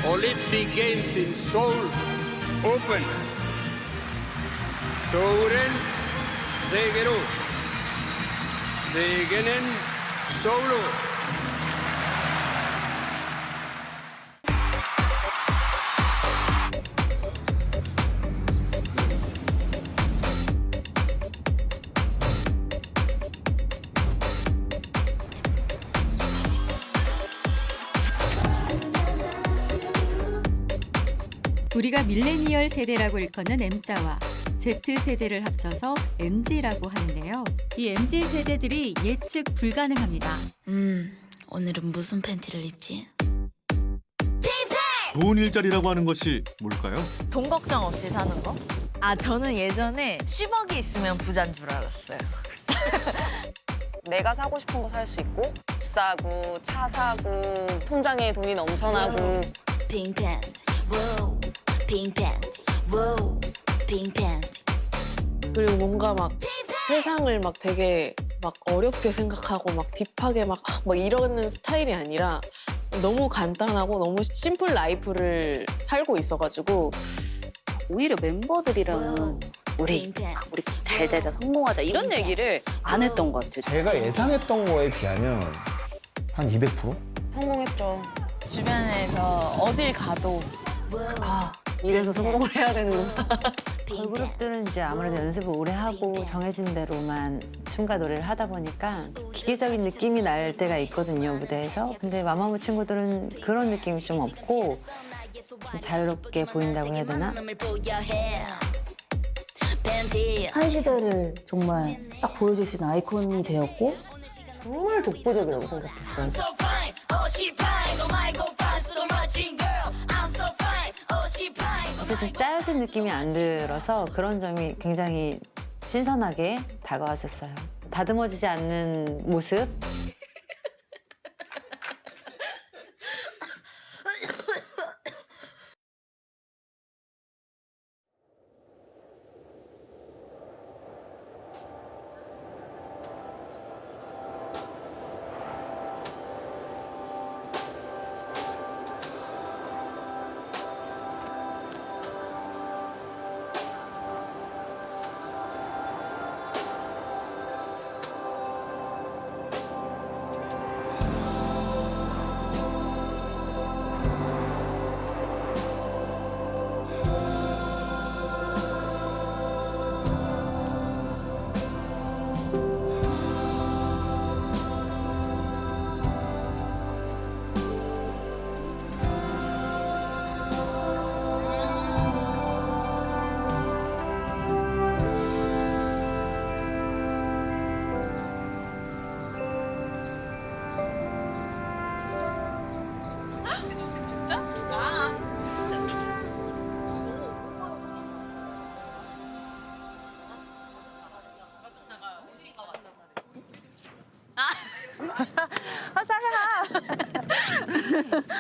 Olympic Games in Seoul open. 서울은 세계로, 세계는 서울로. 우리가 밀레니얼 세대라고 일컫는 M자와 Z세대를 합쳐서 MZ라고 하는데요. 이 MZ 세대들이 예측 불가능합니다. 오늘은 무슨 팬티를 입지? 좋은 일자리라고 하는 것이 뭘까요? 돈 걱정 없이 사는 거? 아, 저는 예전에 10억이 있으면 부자인 줄 알았어요. 내가 사고 싶은 거 살 수 있고 집 사고 차 사고 통장에 돈이 넘쳐나고 핑 팬티, wow, 핑 팬티, wow, 핑 팬티. 그리고 뭔가 막 세상을 막 되게 막 어렵게 생각하고 막 딥하게 막 이러는 스타일이 아니라 너무 간단하고 너무 심플 라이프를 살고 있어가지고 오히려 멤버들이랑은 우리 잘 되자 성공하자 이런 얘기를 안 했던 것 같아요. 제가 예상했던 거에 비하면 한 200%? 성공했죠. 주변에서 어딜 가도 이래서 성공을 해야 되는구나. 걸그룹들은 이제 아무래도 연습을 오래 하고 정해진 대로만 춤과 노래를 하다 보니까 기계적인 느낌이 날 때가 있거든요, 무대에서. 근데 마마무 친구들은 그런 느낌이 좀 없고 좀 자유롭게 보인다고 해야 되나? 한 시대를 정말 딱 보여줄 수 있는 아이콘이 되었고 정말 독보적이라고 생각했어요. 어쨌든 짜여진 느낌이 안 들어서 그런 점이 굉장히 신선하게 다가왔었어요. 다듬어지지 않는 모습.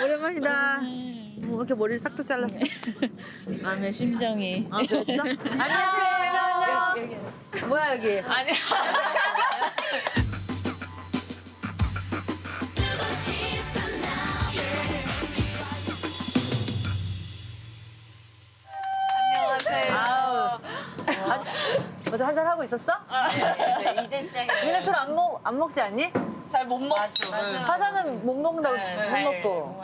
오랜만이다. 뭐 이렇게 머리를 싹둑 잘랐어. 마음의 심정이. 아, 그랬어? 안녕. 뭐야 여기? 아니. 아우. 너도 한잔 하고 있었어? 이제 시작이에요. 니네 술 안 먹지 않니? 잘 못 먹죠. 화사는 못 먹는다고 잘 먹고.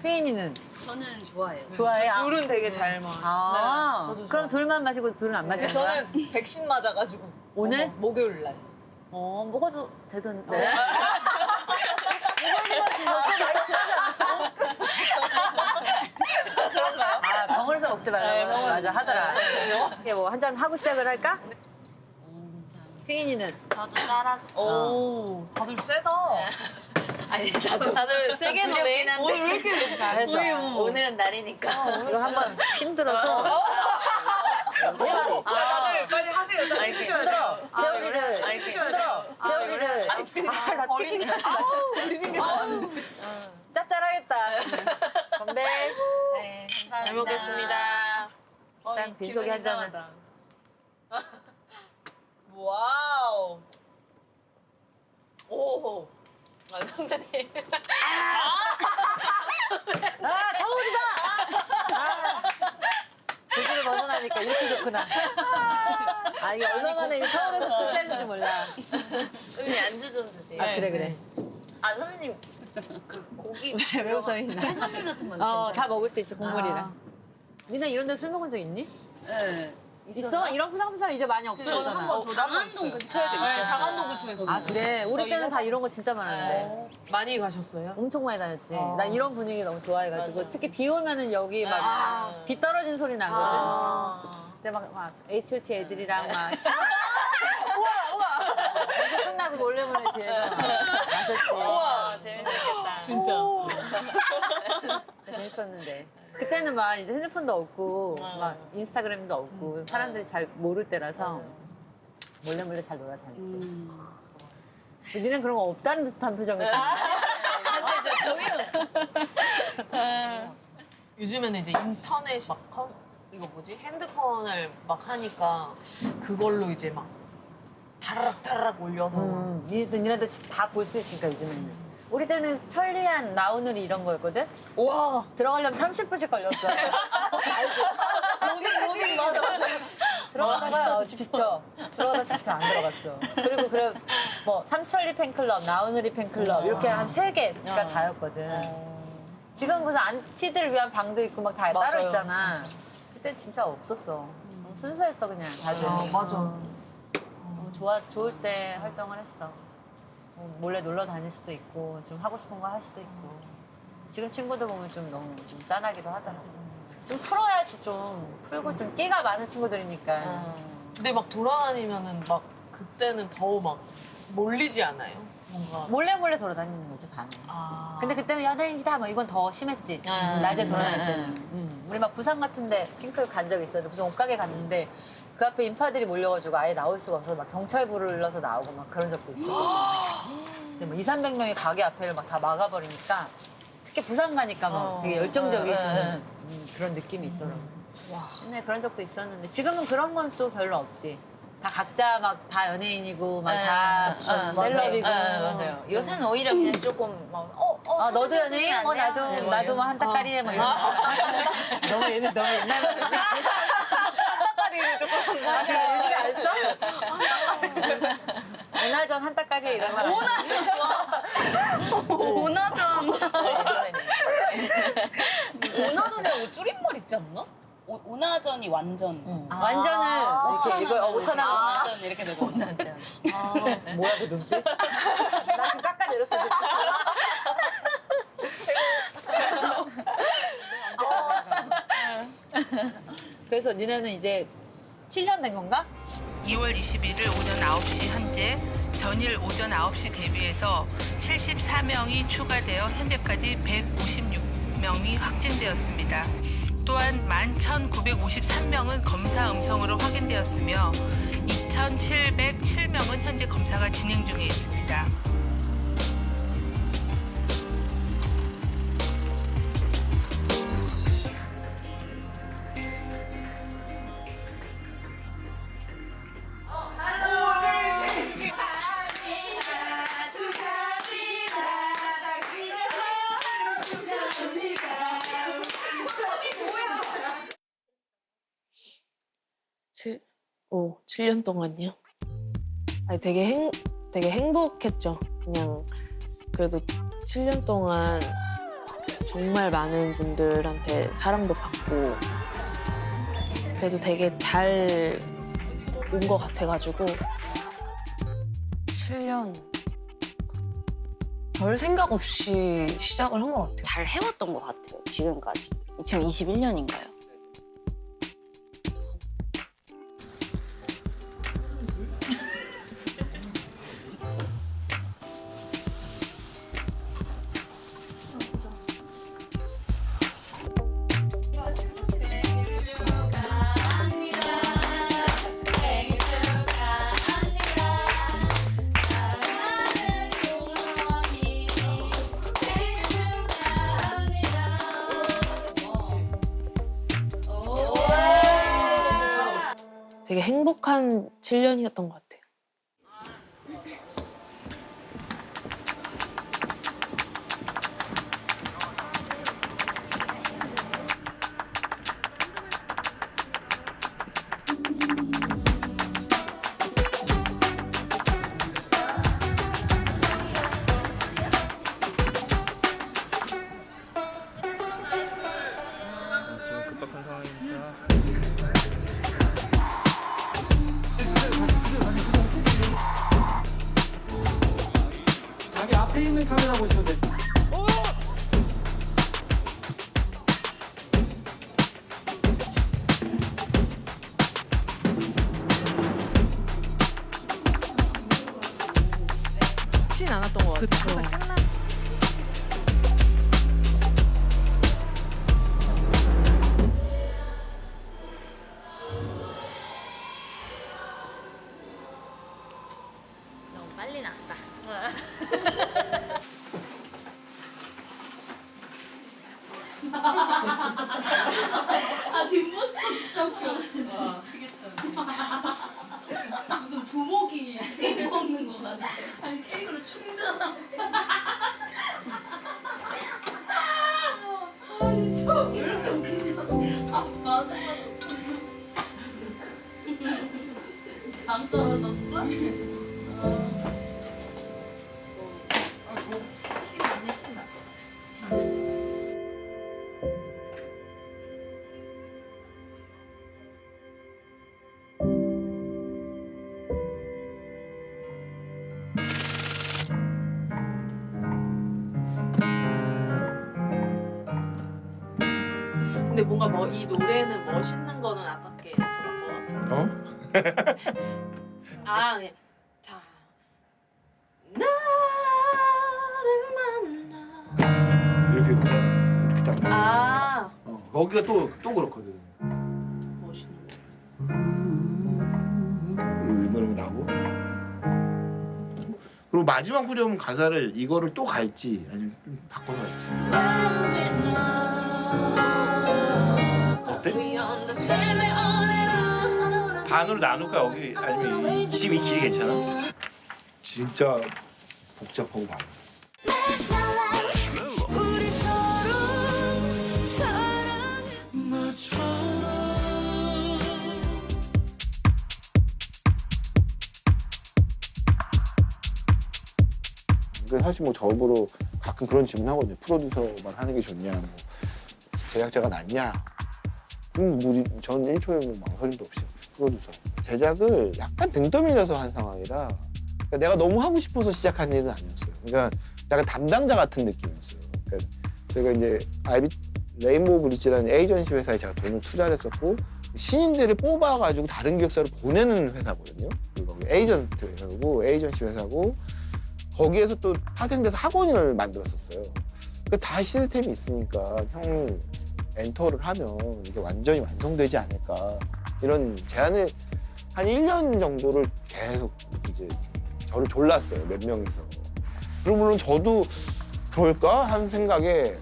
휘인이는 저는 좋아해요. 좋아해? 둘은 되게 잘 먹어요. 아, 저도 그럼 둘만 마시고 둘은 안 마시는 거야? 저는 백신 맞아가지고 오늘? 목요일 날. 먹어도 되던데. 이거만 죽었어? 많이 지나지 않았어? 아, 병원에서 먹지 말라고. 맞아, 하더라. 이게 뭐 한 잔 하고 시작을 할까? 휘인이는? 저도 따라줬어요. 오, 다들 세다. 아니, 다들 세게 노네. 오늘 왜 이렇게 잘했어. 오늘은 날이니까. 이거 한번 힘들어서. 다들 빨리 하세요. 알게. 힘들어. 태우리를. 알게. 힘들어. 태우리를. 나 튀기게 하지 마. 버리는 게 나은데. 짭짤하겠다. 건배. 네, 감사합니다. 잘 먹겠습니다. 일단 빈속에 한 잔은. 와우. 오. 선배님. 아, 정우리다! 아, 이렇게 좋구나. 아, 이게 얼마만에 이 서울에서 술자리인지 몰라. 언니 안주 좀 드세요. 아, 그래. 아 선생님 그 고기 왜 웃어, 이나? 해산물 같은 건 다 먹을 수 있어, 국물이랑. 니나 이런 데 술 먹은 적 있니? 네. 있어? 이런 부산부산 이제 많이 없어졌잖아. 장안동 근처에도 있어요. 장안동 근처에 아, 그래? 우리 때는 다 이런 거 진짜 많았는데. 많이 가셨어요? 엄청 많이 다녔지. 나 이런 분위기 너무 좋아해가지고. 특히 비 오면은 여기 막 비 떨어진 소리 나거든. 근데 막 H.O.T 애들이랑 막. 우와! 이제 끝나고 몰래몰래 뒤에서 마셨지. 우와 재밌겠다. 진짜. 재밌었는데. 그때는 막 이제 핸드폰도 없고, 막 인스타그램도 없고, 사람들이 잘 모를 때라서 몰래몰래 잘 놀아 다녔지. 니는 그런 거 없다는 듯한 표정이잖아. 요즘에는 이제 인터넷이 막 이거 뭐지? 핸드폰을 막 하니까 그걸로 이제 막 타라락 올려서 니네들 다 볼 수 있으니까 요즘에는. 우리 때는 천리안, 나우누리 이런 거였거든? 와. 들어가려면 30분씩 걸렸어. 로딩 맞아. 들어가다가 지쳐. 들어가다 지쳐 안 들어갔어. 그리고 그래 뭐 삼천리 팬클럽, 나우누리 팬클럽 이렇게 한 3개가 다였거든. 지금 무슨 안티들을 위한 방도 있고 막 다 따로 있잖아. 그때 진짜 없었어. 너무 순수했어 그냥 다들. 맞아. 너무 좋을 때 활동을 했어. 몰래 놀러 다닐 수도 있고 좀 하고 싶은 거 할 수도 있고. 지금 친구들 보면 좀 너무 좀 짠하기도 하더라고. 좀 풀어야지 좀 풀고 좀 끼가 많은 친구들이니까. 근데 막 돌아다니면은 막 그때는 더 막 몰리지 않아요? 뭔가 몰래 돌아다니는 거지 밤에. 근데 그때는 연예인이다 뭐 이건 더 심했지. 낮에 돌아다닐 때는. 우리 막 부산 같은데 핑클 간 적 있어요. 무슨 옷가게 갔는데 그 앞에 인파들이 몰려가지고 아예 나올 수가 없어서 막 경찰 불러서 나오고 막 그런 적도 있었거든요. 근데 뭐 200~300명이 가게 앞에를 막 다 막아버리니까 특히 부산 가니까 막 되게 열정적이신 그런 느낌이 있더라고요. 옛날에 그런 적도 있었는데 지금은 그런 건 또 별로 없지. 다 각자 막 다 연예인이고 막 다 셀럽이고. 맞아요. 요새는 오히려 그냥 조금 막 너도 연예인? 나도 뭐 한따까리해 뭐 이런 거. 너무 옛날 같은데. 한따까리를 조금 요즘에 안 써? 오나전 한따까리에 이런 말. 오나전. 오나전에 줄임말 있지 않나? 오나전이 완전. 완전을 이렇게 이걸 오타나고 완전 이렇게 되고. 오나전. 뭐야 그 눈빛? 나 지금 깎아내렸어 지금. 그래서 니네는 이제 7년 된 건가? 2월 21일 오전 9시 현재 전일 오전 9시 대비해서 74명이 추가되어 현재까지 156명이 확진되었습니다. 또한 11,953명은 검사 음성으로 확인되었으며 2,707명은 현재 검사가 진행 중에 있습니다. 오, 7년 동안요? 아니, 되게 행복했죠. 그냥 그래도 7년 동안 정말 많은 분들한테 사랑도 받고 그래도 되게 잘 온 것 같아가지고 7년 별 생각 없이 시작을 한 것 같아요. 잘 해왔던 것 같아요. 지금까지. 2021년인가요? 되게 행복한 7년이었던 것 같아요. 후면 카메라 보시면 됩니다. 진 않았던 것 같아요. 그쵸. 너무 빨리 나왔다. 아 뒷모습도 진짜 웃겨. 미치겠다. 무슨 부모기 케이크 먹는 거 같아. 아니 케이크를 충전하고. 아니 저 이렇게 웃기냐. 아 나도 장 떨어졌어? 근데 뭔가 뭐 이 노래는 멋있는 거는 아깝게 들은 것 같아요. 아 그냥 자 나를 만나 이렇게 딱. 아 거기가 또 그렇거든. 멋있는 이런 거 나고. 그리고 마지막 후렴 가사를 이거를 또 갈지 아니면 좀 바꿔서 갈지. 어때? 반으로 나눌까 여기 아니면 22길이 괜찮아? 진짜 복잡하고 많아. 사실 뭐 저보러 가끔 그런 질문 하거든요. 프로듀서만 하는 게 좋냐, 뭐 제작자가 낫냐. 전 1초에 뭐 망설임도 없이 프로듀서. 제작을 약간 등 떠밀려서 한 상황이라 그러니까 내가 너무 하고 싶어서 시작한 일은 아니었어요. 그러니까 약간 담당자 같은 느낌이었어요. 그러니까 제가 이제 레인보우 브릿지라는 에이전시 회사에 제가 돈을 투자를 했었고 신인들을 뽑아가지고 다른 기획사로 보내는 회사거든요. 그리고 에이전트 회사고 에이전시 회사고 거기에서 또 파생돼서 학원을 만들었었어요. 그러니까 다 시스템이 있으니까 형이 엔터를 하면 이게 완전히 완성되지 않을까 이런 제안을 한 1년 정도를 계속 이제 저를 졸랐어요. 몇 명이서. 그리고 물론 저도 그럴까 하는 생각에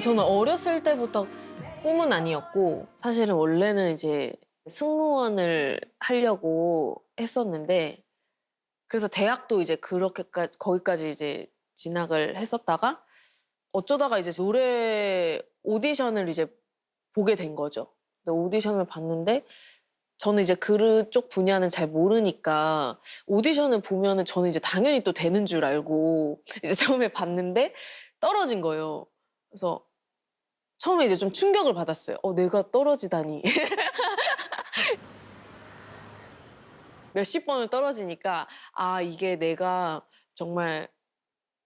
저는 어렸을 때부터 꿈은 아니었고 사실은 원래는 이제 승무원을 하려고 했었는데 그래서 대학도 이제 그렇게까지 거기까지 이제 진학을 했었다가 어쩌다가 이제 노래 오디션을 이제 보게 된 거죠. 근데 오디션을 봤는데 저는 이제 그쪽 분야는 잘 모르니까 오디션을 보면은 저는 이제 당연히 또 되는 줄 알고 이제 처음에 봤는데 떨어진 거예요. 그래서 처음에 이제 좀 충격을 받았어요. 내가 떨어지다니. 몇십 번을 떨어지니까 이게 내가 정말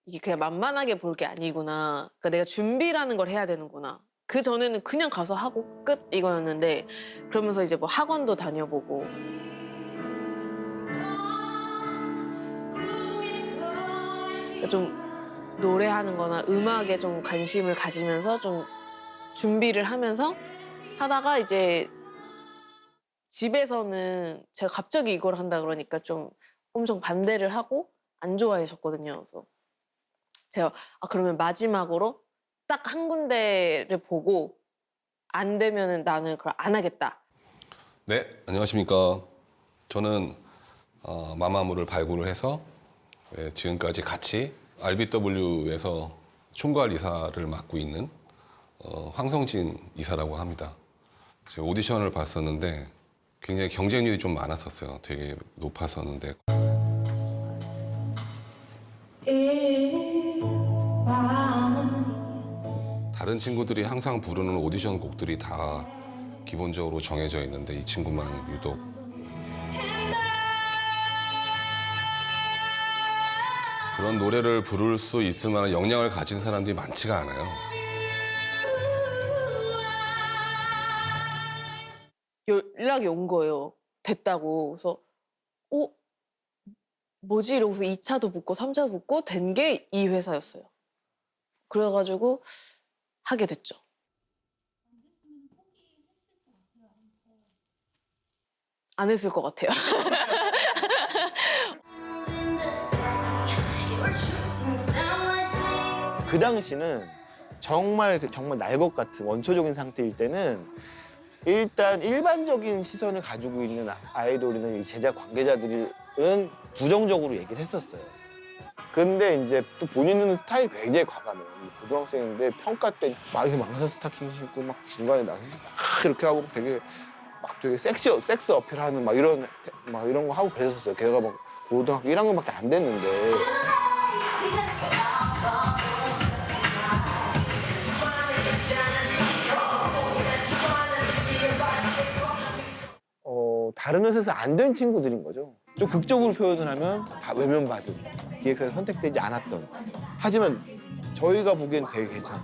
이게 그냥 만만하게 볼 게 아니구나. 그러니까 내가 준비라는 걸 해야 되는구나. 그 전에는 그냥 가서 하고 끝 이거였는데 그러면서 이제 뭐 학원도 다녀보고 그러니까 좀 노래하는 거나 음악에 좀 관심을 가지면서 좀 준비를 하면서 하다가 이제 집에서는 제가 갑자기 이걸 한다 그러니까 좀 엄청 반대를 하고 안 좋아하셨거든요. 그래서 제가 그러면 마지막으로 딱 한 군데를 보고 안 되면은 나는 그걸 안 하겠다. 네, 안녕하십니까. 저는 마마무를 발굴을 해서 지금까지 같이 RBW에서 총괄 이사를 맡고 있는 황성진 이사라고 합니다. 제가 오디션을 봤었는데 굉장히 경쟁률이 좀 많았었어요. 되게 높았었는데 다른 친구들이 항상 부르는 오디션 곡들이 다 기본적으로 정해져 있는데 이 친구만 유독 그런 노래를 부를 수 있을 만한 역량을 가진 사람들이 많지가 않아요. 연락이 온 거예요. 됐다고. 그래서 뭐지? 이러고서 2차도 붙고 3차도 붙고 된 게 이 회사였어요. 그래가지고 하게 됐죠. 안 했을 것 같아요. 그 당시는 정말 날 것 같은 원초적인 상태일 때는 일단 일반적인 시선을 가지고 있는 아이돌이나 이 제작 관계자들은 부정적으로 얘기를 했었어요. 근데 이제 또 본인은 스타일이 굉장히 과감해요. 고등학생인데 평가 때 막 이렇게 망사 스타킹 신고 막 중간에 나서 막 이렇게 하고 되게 섹스 어필하는 막 이런 거 하고 그랬었어요. 걔가 막 고등학교 1학년밖에 안 됐는데. 다른 회사에서 안 된 친구들인 거죠. 좀 극적으로 표현을 하면 다 외면받은, 기획사에서 선택되지 않았던. 하지만 저희가 보기엔 되게 괜찮은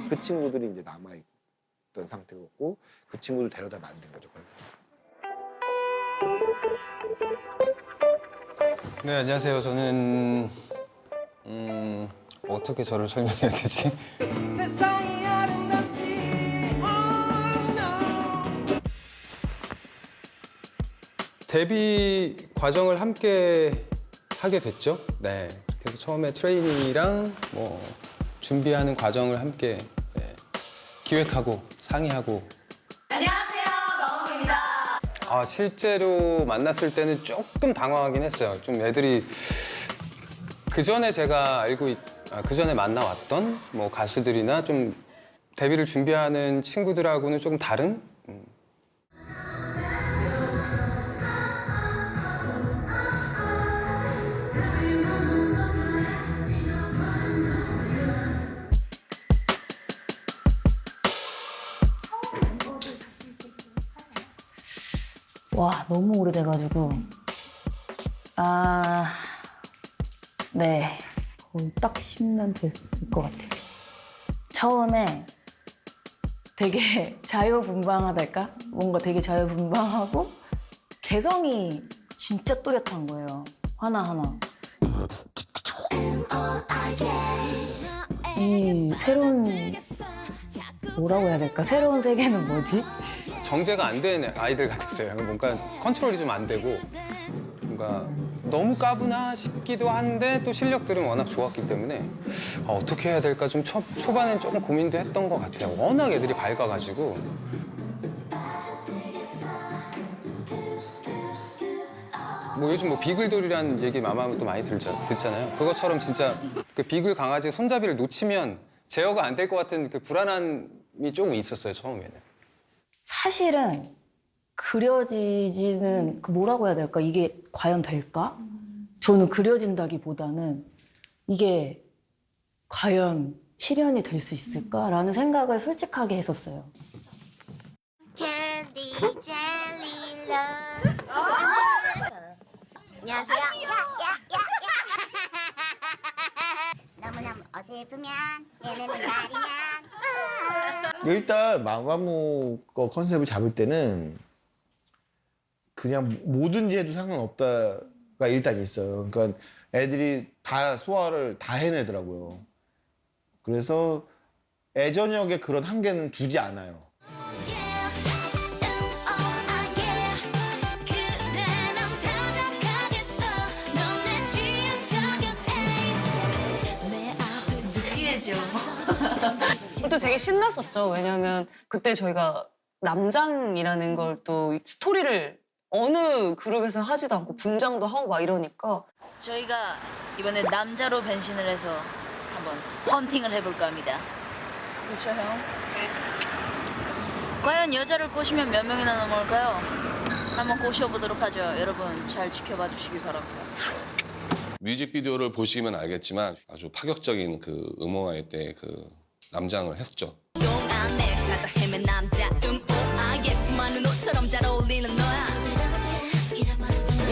그 친구들이 이제 남아있던 상태였고 그 친구를 데려다 만든 거죠. 네, 안녕하세요. 저는 어떻게 저를 설명해야 되지? 세상이 아름답지 데뷔 과정을 함께 하게 됐죠. 네. 그래서 처음에 트레이닝이랑 뭐 준비하는 과정을 함께 기획하고 상의하고. 안녕하세요, 마음입니다. 아, 실제로 만났을 때는 조금 당황하긴 했어요. 좀 애들이 그 전에 제가 그 전에 만나왔던 뭐 가수들이나 좀 데뷔를 준비하는 친구들하고는 조금 다른. 와, 너무 오래돼가지고. 네. 거의 딱 10년 됐을 것 같아요. 처음에 되게 자유분방하달까? 뭔가 되게 자유분방하고 개성이 진짜 뚜렷한 거예요. 하나하나. 이 새로운, 뭐라고 해야 될까? 새로운 세계는 뭐지? 정제가 안 된 아이들 같았어요. 뭔가 컨트롤이 좀 안 되고 뭔가 너무 까부나 싶기도 한데 또 실력들은 워낙 좋았기 때문에 어떻게 해야 될까 좀 초반엔 조금 고민도 했던 것 같아요. 워낙 애들이 밝아가지고. 뭐 요즘 뭐 비글돌이라는 얘기 마마무 또 많이 듣잖아요. 그것처럼 진짜 그 비글 강아지 손잡이를 놓치면 제어가 안 될 것 같은 그 불안함이 조금 있었어요, 처음에는. 사실은 그려지지는 뭐라고 해야 될까? 이게 과연 될까? 저는 그려진다기보다는 이게 과연 실현이 될 수 있을까라는 생각을 솔직하게 했었어요. 캔디 젤리 러 안녕하세요. 너무너무 어설프면 얘네는 말이면 일단 마마무 거 컨셉을 잡을 때는 그냥 뭐든지 해도 상관없다가 일단 있어요. 그러니까 애들이 다 소화를 다 해내더라고요. 그래서 애저녁에 그런 한계는 두지 않아요. 그때 되게 신났었죠. 왜냐면 그때 저희가 남장이라는 걸 또 스토리를 어느 그룹에서 하지도 않고 분장도 하고 막 이러니까 저희가 이번에 남자로 변신을 해서 한번 헌팅을 해볼까 합니다. 그렇죠, 형? 과연 여자를 꼬시면 몇 명이나 넘어올까요? 한번 꼬셔보도록 하죠. 여러분 잘 지켜봐 주시기 바랍니다. 뮤직비디오를 보시면 알겠지만 아주 파격적인 그 음원화의 때 그 남장을 했죠. 동안에 찾아 헤맨 남자 예스만은 옷처럼 잘 어울리는 너야.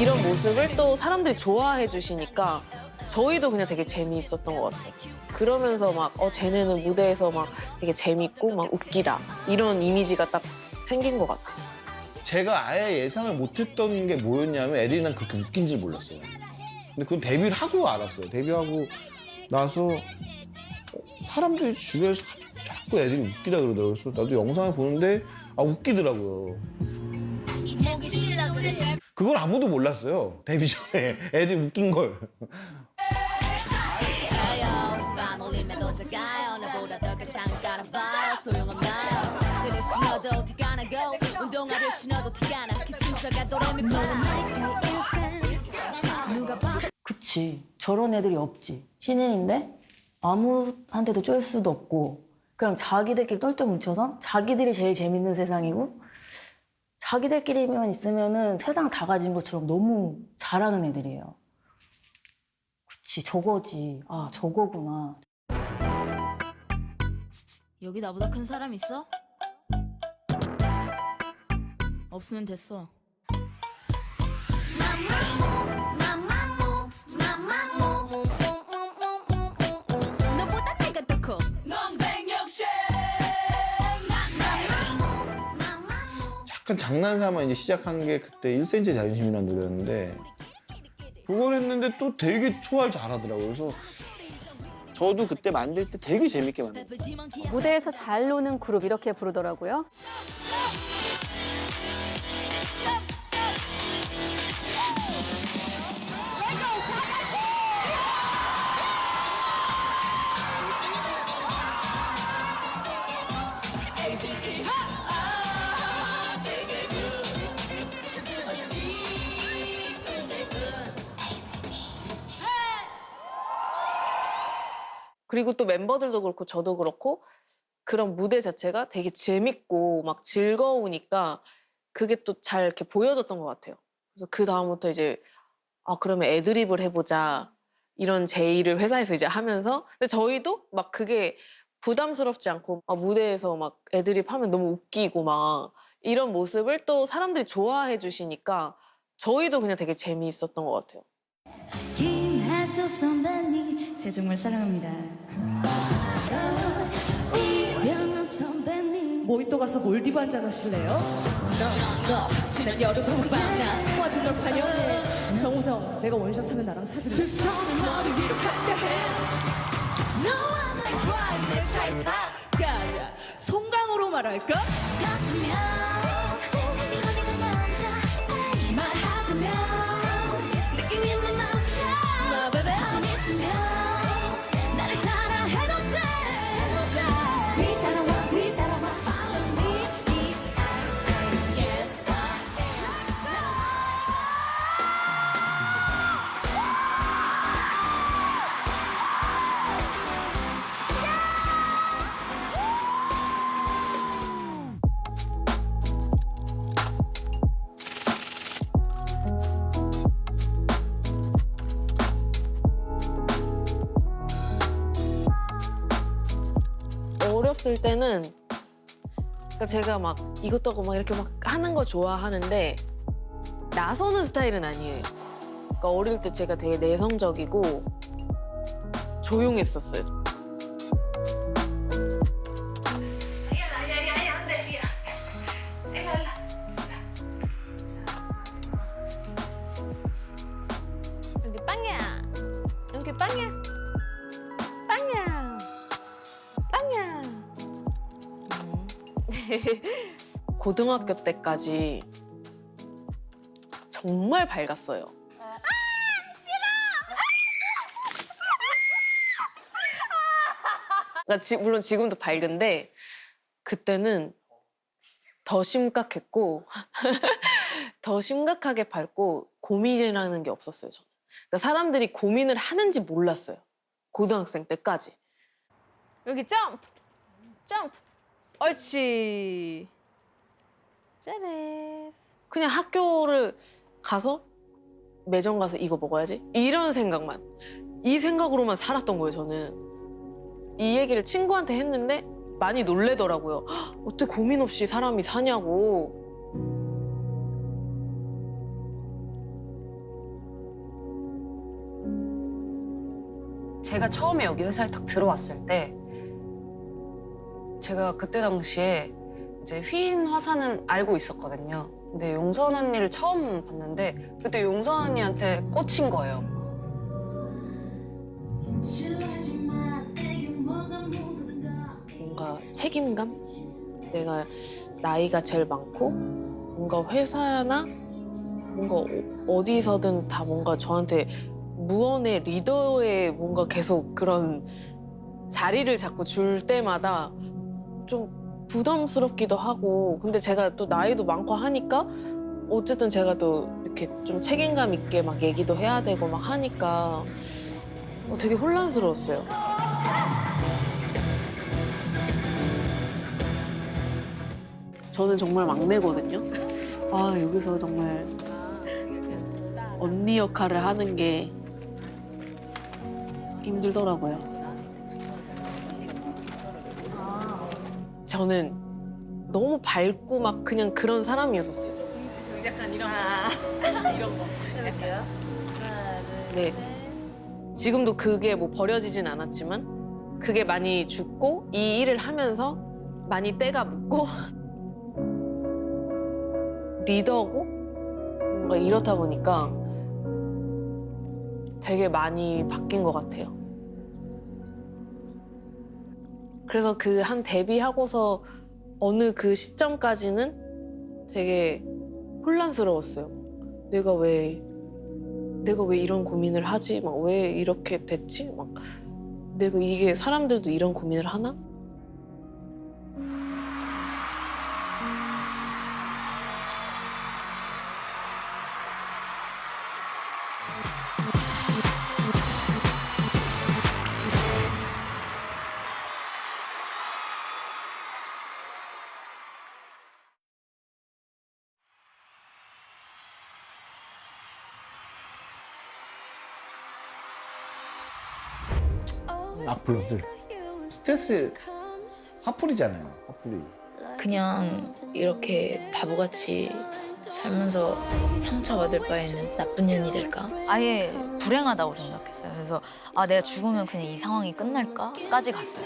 이런 모습을 또 사람들이 좋아해 주시니까 저희도 그냥 되게 재미있었던 것 같아요. 그러면서 막 쟤네는 무대에서 막 되게 재밌고 막 웃기다 이런 이미지가 딱 생긴 것 같아요. 제가 아예 예상을 못했던 게 뭐였냐면 애들이 난 그렇게 웃긴 줄 몰랐어요. 근데 그건 데뷔를 하고 알았어요. 데뷔하고 나서 사람들이 주변에서 자꾸 애들이 웃기다 그러더라고요. 그래서 나도 영상을 보는데 웃기더라고요. 그걸 아무도 몰랐어요. 데뷔 전에 애들이 웃긴 걸. 그치. 저런 애들이 없지. 신인인데 아무한테도 쫄 수도 없고 그냥 자기들끼리 똘똘 뭉쳐서 자기들이 제일 재밌는 세상이고 자기들끼리만 있으면은 세상 다 가진 것처럼 너무 잘하는 애들이에요. 그치, 저거지. 아, 저거구나. 여기 나보다 큰 사람 있어? 없으면 됐어. 너보다 내가 더 커. 약간 장난삼아 이제 시작한 게 그때 1cm 자존심이라는 노래였는데 그걸 했는데 또 되게 소화를 잘하더라고요. 그래서 저도 그때 만들 때 되게 재밌게 만들었어요. 무대에서 잘 노는 그룹 이렇게 부르더라고요. 그리고 또 멤버들도 그렇고 저도 그렇고 그런 무대 자체가 되게 재밌고 막 즐거우니까 그게 또 잘 이렇게 보여졌던 것 같아요. 그래서 그 다음부터 이제 그러면 애드립을 해보자 이런 제의를 회사에서 이제 하면서 근데 저희도 막 그게 부담스럽지 않고 무대에서 막 애드립 하면 너무 웃기고 막 이런 모습을 또 사람들이 좋아해 주시니까 저희도 그냥 되게 재미있었던 것 같아요. 김하수 선배님 제 정말 사랑합니다. 이병헌 선배님 모히또 가서 몰디브 한잔 하실래요? 지난 여름 동방나 스포아진 널 환영해 정우성 내가 원샷하면 나랑 사귀래 두 손을 머리 위로 가까해 No I'm like drive 내 차에 타 자자 송강호로 말할까? 같으면 자신 있는 남자 말하자면 느낌 있는 남자 자신 있으면 나를 따라해도 돼 뒤따라와 뒤따라와 follow me yes I 어렸을 때는 그러니까 제가 막 이것저것 막 이렇게 막 하는 거 좋아하는데 나서는 스타일은 아니에요. 그러니까 어릴 때 제가 되게 내성적이고 조용했었어요. 여기 빵이야. 여기 빵이야. 빵이야. 빵이야. 고등학교 때까지 정말 밝았어요. 그러니까 물론 지금도 밝은데 그때는 더 심각했고 더 심각하게 밝고 고민이라는 게 없었어요. 저는. 그러니까 사람들이 고민을 하는지 몰랐어요. 고등학생 때까지. 여기 점프. 점프. 옳지. 짜레. 그냥 학교를 가서 매점 가서 이거 먹어야지 이런 생각만 이 생각으로만 살았던 거예요. 저는 이 얘기를 친구한테 했는데 많이 놀래더라고요. "헉, 어떻게 고민 없이 사람이 사냐고. 제가 처음에 여기 회사에 딱 들어왔을 때 제가 그때 당시에 이제 휘인 화사는 알고 있었거든요. 근데 용선 언니를 처음 봤는데 그때 용선 언니한테 꽂힌 거예요. 뭔가 책임감? 내가 나이가 제일 많고 뭔가 회사나 뭔가 어디서든 다 뭔가 저한테 무언의 리더의 뭔가 계속 그런 자리를 자꾸 줄 때마다 좀 부담스럽기도 하고 근데 제가 또 나이도 많고 하니까 어쨌든 제가 또 이렇게 좀 책임감 있게 막 얘기도 해야 되고 막 하니까 되게 혼란스러웠어요. 저는 정말 막내거든요. 아, 여기서 정말 언니 역할을 하는 게 힘들더라고요. 저는 너무 밝고 막 그냥 그런 사람이었었어요. 약간 이런 거. 해볼게요. 네. 지금도 그게 뭐 버려지진 않았지만 그게 많이 죽고 이 일을 하면서 많이 때가 묻고 리더고 뭔가 이렇다 보니까 되게 많이 바뀐 것 같아요. 그래서 그 한 데뷔하고서 어느 그 시점까지는 되게 혼란스러웠어요. 내가 왜 이런 고민을 하지? 막 왜 이렇게 됐지? 막 내가 이게 사람들도 이런 고민을 하나? 악플러들 스트레스 화풀이잖아요. 화풀이. 그냥 이렇게 바보같이 살면서 상처받을 바에는 나쁜 년이 될까? 아예 불행하다고 생각했어요. 그래서 아 내가 죽으면 그냥 이 상황이 끝날까?까지 갔어요.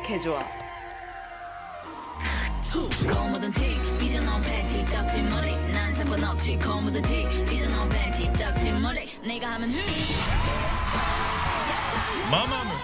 개 좋아. 고무든 티 삐져나온 팬티 떡진 머리 난 상관없지 고무든 티 삐져나온 팬티 떡진 머리 내가 하면 마마무